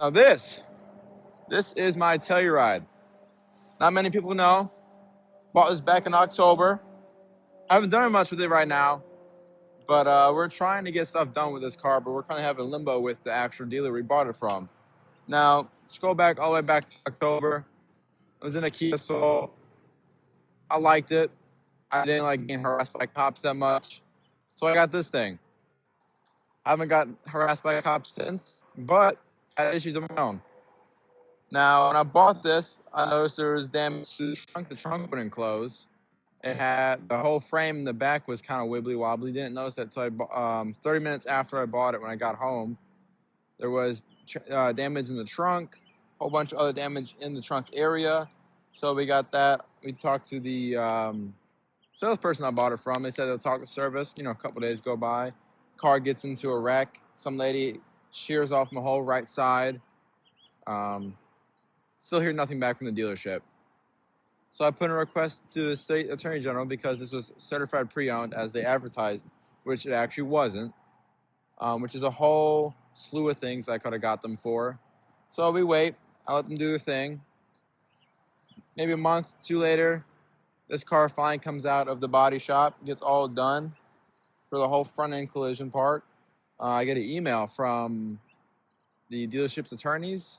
Now this is my Telluride. Not many people know. Bought this back in October. I haven't done much with it right now, but we're trying to get stuff done with this car, but we're kind of having limbo with the actual dealer we bought it from. Now, let's go back all the way back to October. I was in a Kia Soul. I liked it. I didn't like being harassed by cops that much. So I got this thing. I haven't got harassed by cops since, but I had issues of my own. Now, when I bought this, I noticed there was damage to the trunk. The trunk wouldn't close. It had the whole frame in the back was kind of wibbly wobbly. Didn't notice that until 30 minutes after I bought it when I got home. There was damage in the trunk, a whole bunch of other damage in the trunk area. So we got that. We talked to the salesperson I bought it from. They said they'll talk to service. A couple days go by. Car gets into a wreck. Some lady shears off my whole right side. Still hear nothing back from the dealership. So I put in a request to the state attorney general because this was certified pre-owned as they advertised, which it actually wasn't, which is a whole slew of things I could have got them for. So we wait. I let them do their thing. Maybe a month, two later, this car finally comes out of the body shop, gets all done for the whole front end collision part. I get an email from the dealership's attorneys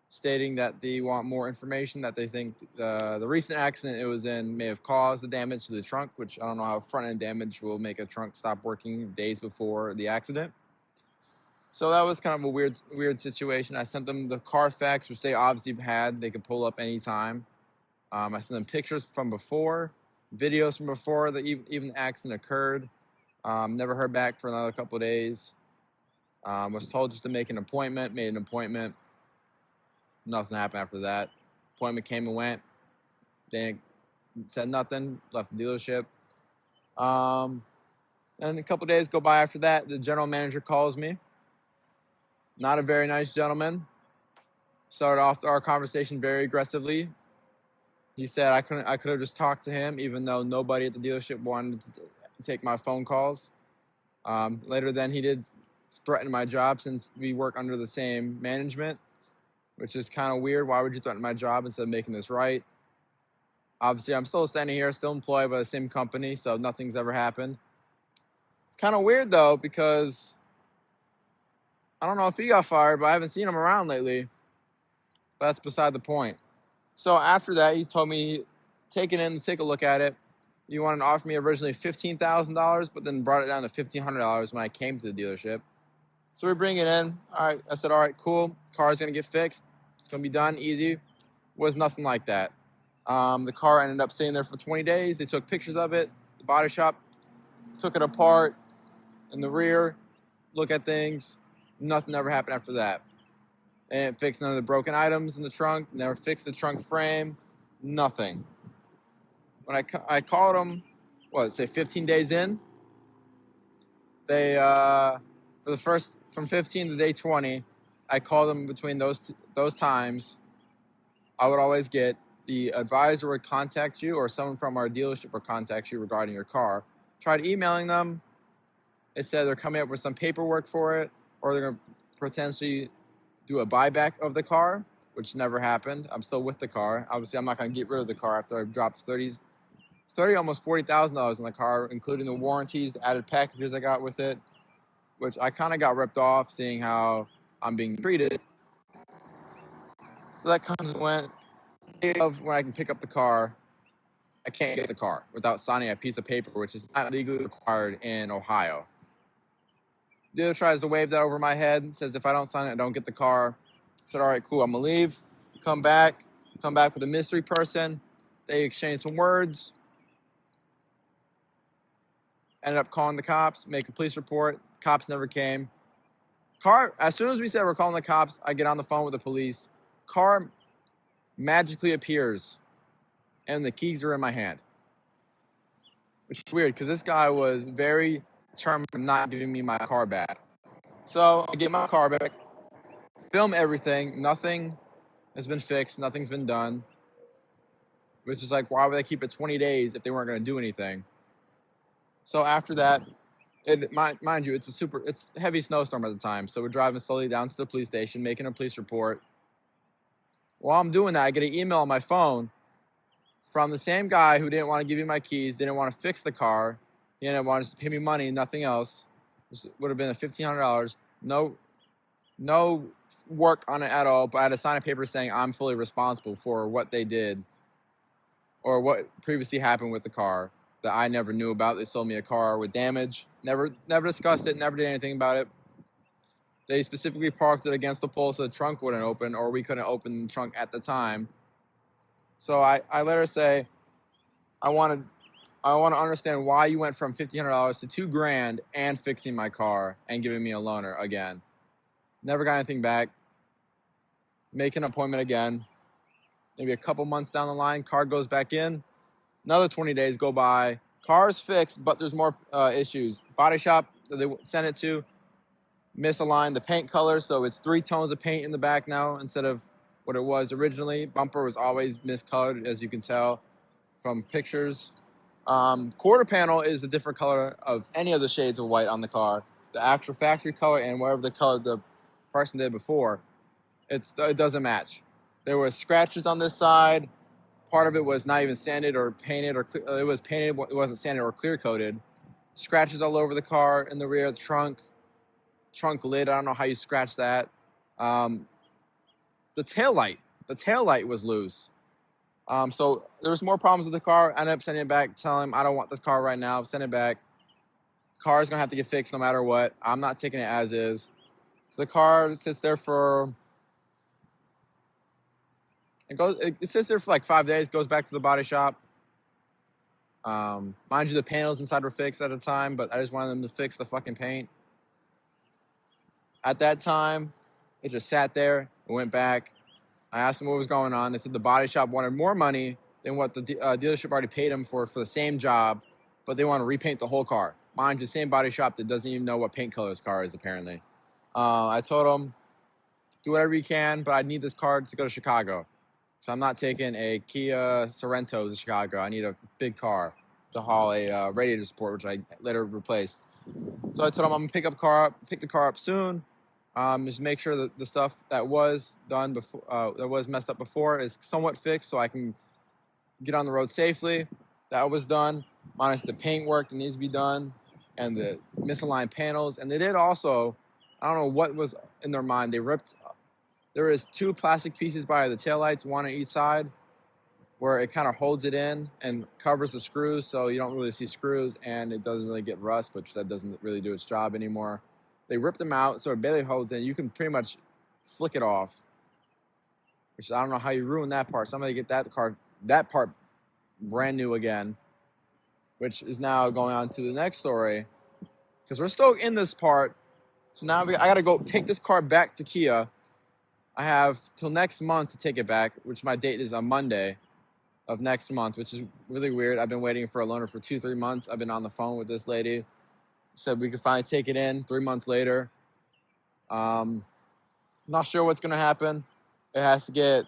stating that they want more information, that they think the recent accident it was in may have caused the damage to the trunk, which I don't know how front end damage will make a trunk stop working days before the accident. So that was kind of a weird situation. I sent them the Carfax, which they obviously had. They could pull up anytime. I sent them pictures from before, videos from before that even the accident occurred. Never heard back for another couple of days. Was told just to make an appointment, made an appointment. Nothing happened after that. Appointment came and went. They said nothing, left the dealership. And a couple of days go by after that. The general manager calls me. Not a very nice gentleman. Started off our conversation very aggressively. He said I could have just talked to him, even though nobody at the dealership wanted to take my phone calls. Later then, he did threaten my job since we work under the same management, which is kind of weird. Why would you threaten my job instead of making this right? Obviously, I'm still standing here, still employed by the same company, so nothing's ever happened. It's kind of weird, though, because I don't know if he got fired, but I haven't seen him around lately. But that's beside the point. So after that, he told me, take it in, take a look at it. You wanted to offer me originally $15,000, but then brought it down to $1,500 when I came to the dealership. So we bring it in. All right, I said, all right, cool. Car's gonna get fixed. It's gonna be done, easy. Was nothing like that. The car ended up sitting there for 20 days. They took pictures of it. The body shop took it apart in the rear, look at things. Nothing ever happened after that. And it fixed none of the broken items in the trunk. Never fixed the trunk frame. Nothing. When I called them, say 15 days in, they for the first from 15 to day 20, I called them between those times. I would always get the advisor would contact you, or someone from our dealership would contact you regarding your car. Tried emailing them. They said they're coming up with some paperwork for it, or they're going to potentially do a buyback of the car, which never happened. I'm still with the car. Obviously, I'm not going to get rid of the car after I've dropped almost $40,000 in the car, including the warranties, the added packages I got with it, which I kind of got ripped off seeing how I'm being treated. So that comes when I can pick up the car, I can't get the car without signing a piece of paper, which is not legally required in Ohio. The dealer tries to wave that over my head, says if I don't sign it, I don't get the car. I said, all right, cool, I'm gonna leave, come back with a mystery person. They exchange some words. Ended up calling the cops, make a police report. Cops never came. Car, as soon as we said we're calling the cops, I get on the phone with the police. Car magically appears, and the keys are in my hand. Which is weird, because this guy was very determined on not giving me my car back. So I get my car back, film everything. Nothing has been fixed. Nothing's been done. Which is like, why would they keep it 20 days if they weren't going to do anything? So after that, Mind you, it's a heavy snowstorm at the time. So we're driving slowly down to the police station, making a police report. While I'm doing that, I get an email on my phone from the same guy who didn't want to give me my keys, didn't want to fix the car. He didn't want to pay me money, nothing else. This would have been a $1,500. No work on it at all, but I had to sign a paper saying I'm fully responsible for what they did or what previously happened with the car that I never knew about. They sold me a car with damage. Never discussed it, never did anything about it. They specifically parked it against the pole so the trunk wouldn't open, or we couldn't open the trunk at the time. So I let her say, I want to understand why you went from $1,500 to $2,000 and fixing my car and giving me a loaner again. Never got anything back. Make an appointment again. Maybe a couple months down the line, car goes back in. Another 20 days go by. Car's fixed, but there's more issues. Body shop that they sent it to misaligned the paint color, so it's 3 tones of paint in the back now instead of what it was originally. Bumper was always miscolored, as you can tell from pictures. Quarter panel is a different color of any of the shades of white on the car. The actual factory color and whatever the color the person did before, it doesn't match. There were scratches on this side. Part of it was not even sanded or painted, or it was painted, it wasn't sanded or clear coated. Scratches all over the car, in the rear, the trunk lid. I don't know how you scratch that. The tail light was loose. So there was more problems with the car. I ended up sending it back, telling him I don't want this car right now. Send it back. Car's gonna have to get fixed no matter what. I'm not taking it as is. So the car sits there for it sits there for like 5 days. Goes back to the body shop. Mind you, the panels inside were fixed at the time, but I just wanted them to fix the fucking paint. At that time, it just sat there. It went back. I asked them what was going on. They said the body shop wanted more money than what the dealership already paid them for the same job, but they want to repaint the whole car. Mind you, same body shop that doesn't even know what paint color this car is, apparently. I told them, do whatever you can, but I need this car to go to Chicago. So I'm not taking a Kia Sorento to Chicago. I need a big car to haul a radiator support, which I later replaced. So I told them I'm gonna pick the car up soon. Just make sure that the stuff that was done before, that was messed up before, is somewhat fixed, so I can get on the road safely. That was done, minus the paint work that needs to be done, and the misaligned panels. And they did also, I don't know what was in their mind. There is 2 plastic pieces by the taillights, one on each side, where it kind of holds it in and covers the screws, so you don't really see screws, and it doesn't really get rust, which that doesn't really do its job anymore. They ripped them out, so it barely holds in. You can pretty much flick it off, which I don't know how you ruin that part. Somebody get that part brand new again, which is now going on to the next story, because we're still in this part. So now I got to go take this car back to Kia. I have till next month to take it back, which my date is on Monday of next month, which is really weird. I've been waiting for a loaner for 2-3 months. I've been on the phone with this lady. Said we could finally take it in 3 months later. Not sure what's going to happen. It has to get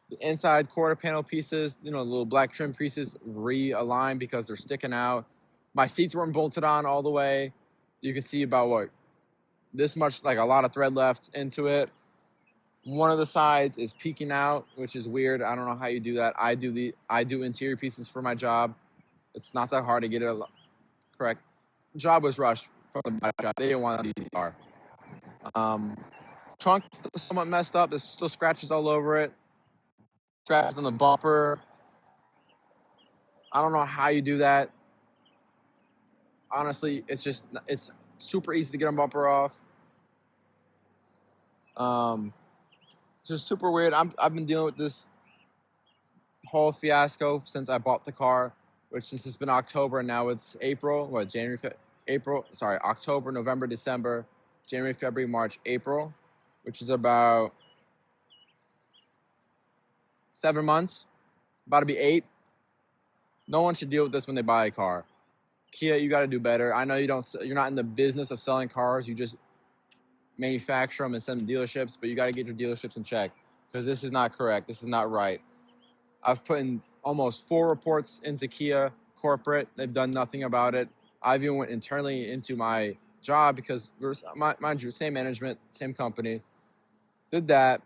the inside quarter panel pieces, the little black trim pieces, realigned because they're sticking out. My seats weren't bolted on all the way. You can see about this much, like a lot of thread left into it. One of the sides is peeking out, which is weird. I don't know how you do that. I do interior pieces for my job. It's not that hard to get it correct. The job was rushed from the body shop. They didn't want to use the car. Trunk is somewhat messed up. There's still scratches all over it. Scratches on the bumper. I don't know how you do that. Honestly, it's super easy to get a bumper off. It's just super weird. I've been dealing with this whole fiasco since I bought the car, since it's been October and now it's April. October, November, December, January, February, March, April, which is about 7 months, about to be 8. No one should deal with this when they buy a car. Kia, you got to do better. I know you're not in the business of selling cars. You just manufacture them and send them to dealerships, but you got to get your dealerships in check, because this is not correct. This is not right. I've put in almost 4 reports into Kia corporate. They've done nothing about it. I even went internally into my job because we're, mind you, same management, same company. Did that.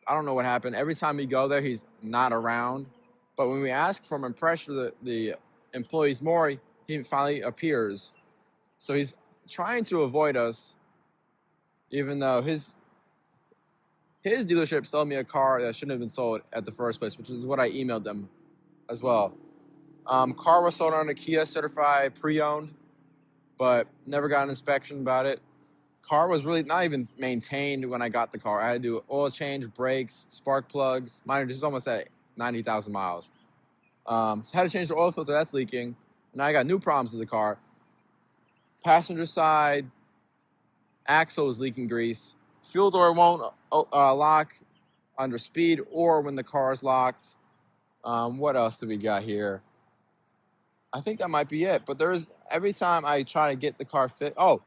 I don't know what happened. Every time we go there, he's not around. But when we ask for him and pressure the employees more, he finally appears. So he's trying to avoid us, even though his dealership sold me a car that shouldn't have been sold at the first place, which is what I emailed them as well. Car was sold on a Kia certified pre-owned, but never got an inspection about it. Car was really not even maintained when I got the car. I had to do oil change, brakes, spark plugs. Mine just almost at 90,000 miles. So I had to change the oil filter, that's leaking. Now I got new problems with the car. Passenger side, axle is leaking grease. Fuel door won't lock under speed or when the car is locked. What else do we got here? I think that might be it. But there's every time I try to get the car fit. Oh,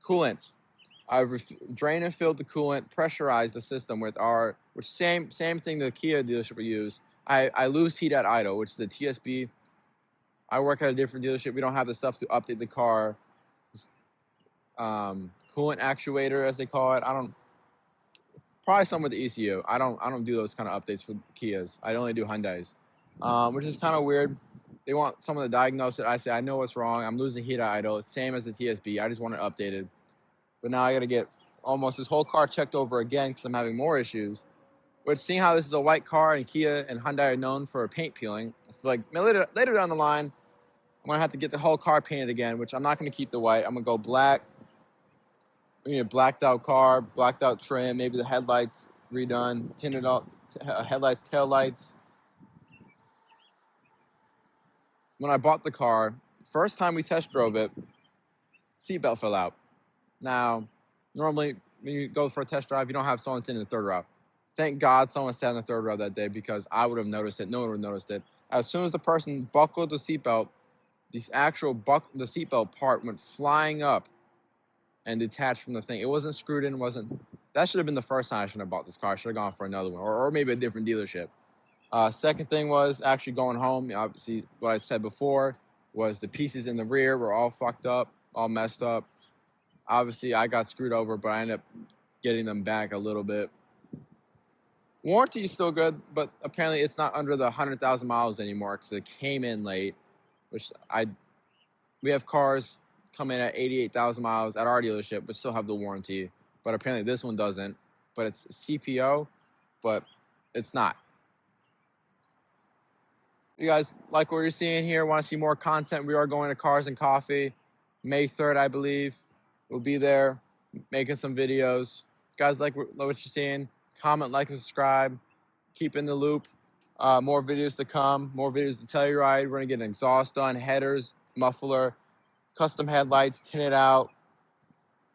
coolant. I've drained and filled the coolant, pressurized the system with which same thing the Kia dealership will use. I lose heat at idle, which is a TSB. I work at a different dealership. We don't have the stuff to update the car. Coolant actuator, as they call it. Probably some with the ECU. I don't do those kind of updates for Kias. I only do Hyundais, which is kind of weird. They want someone to diagnose it. I say, I know what's wrong. I'm losing heat at idle. Same as the TSB. I just want it updated. But now I got to get almost this whole car checked over again because I'm having more issues. Which, seeing how this is a white car and Kia and Hyundai are known for paint peeling, I feel like later down the line, I'm going to have to get the whole car painted again, which I'm not going to keep the white. I'm going to go black. We need a blacked out car, blacked out trim, maybe the headlights redone, tinted out headlights, tail lights. When I bought the car, first time we test drove it, seatbelt fell out. Now, normally when you go for a test drive, you don't have someone sitting in the third row. Thank God someone sat in the third row that day because I would have noticed it. No one would have noticed it. As soon as the person buckled the seatbelt, the seatbelt part went flying up and detached from the thing. It wasn't screwed in. That should have been the first time I shouldn't have bought this car. I should have gone for another one or maybe a different dealership. Second thing was actually going home. Obviously, what I said before was the pieces in the rear were all fucked up, all messed up. Obviously, I got screwed over, but I ended up getting them back a little bit. Warranty is still good, but apparently it's not under the 100,000 miles anymore because it came in late, which we have cars come in at 88,000 miles at our dealership, but still have the warranty. But apparently this one doesn't. But it's CPO, but it's not. You guys like what you're seeing here? Want to see more content? We are going to Cars and Coffee May 3rd, I believe. We'll be there making some videos. You guys like what you're seeing? Comment, like, and subscribe. Keep in the loop. More videos to come. More videos to Telluride. We're going to get an exhaust done, headers, muffler, custom headlights, tinted out,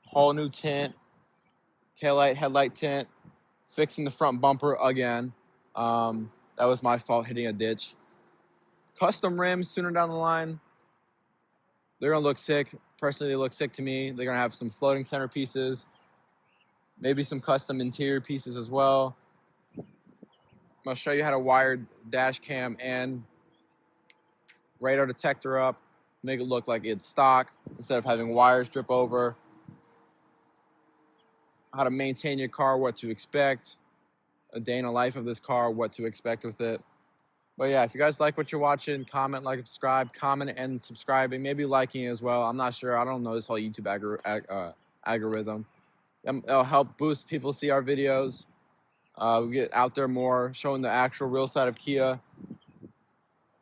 whole new tint, taillight, headlight tint, fixing the front bumper again. That was my fault, hitting a ditch. Custom rims sooner down the line. They're going to look sick. Personally, they look sick to me. They're going to have some floating center pieces, maybe some custom interior pieces as well. I'm going to show you how to wire dash cam and radar detector up, make it look like it's stock instead of having wires drip over. How to maintain your car, what to expect, a day in the life of this car, what to expect with it. But yeah, if you guys like what you're watching, comment, like, subscribe, comment and subscribing, maybe liking as well. I'm not sure. I don't know this whole YouTube algorithm. It'll help boost people see our videos. We get out there more, showing the actual real side of Kia,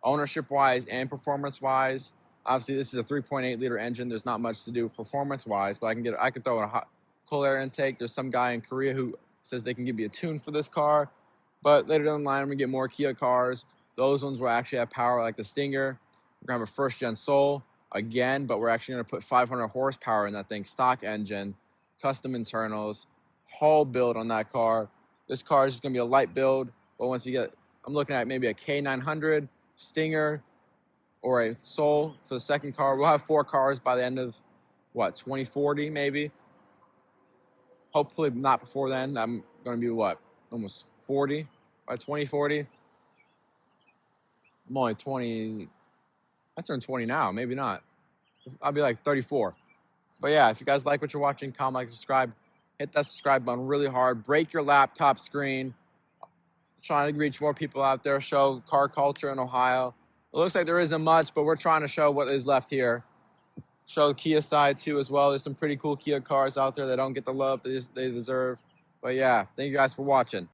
ownership-wise and performance-wise. Obviously, this is a 3.8 liter engine. There's not much to do performance-wise, but I could throw in a hot cold air intake. There's some guy in Korea who says they can give you a tune for this car. But later down the line, we get more Kia cars. Those ones will actually have power like the Stinger. We're going to have a first-gen Soul again, but we're actually going to put 500 horsepower in that thing, stock engine, custom internals, whole build on that car. This car is just going to be a light build, but once we get, I'm looking at maybe a K900, Stinger, or a Soul for the second car. We'll have 4 cars by the end of, 2040 maybe? Hopefully not before then. I'm going to be, almost 40 by 2040? I'm only 20, I turned 20 now, maybe not. I'll be like 34. But yeah, if you guys like what you're watching, comment, like, subscribe. Hit that subscribe button really hard. Break your laptop screen. Trying to reach more people out there, show car culture in Ohio. It looks like there isn't much, but we're trying to show what is left here. Show the Kia side too as well. There's some pretty cool Kia cars out there that don't get the love they deserve. But yeah, thank you guys for watching.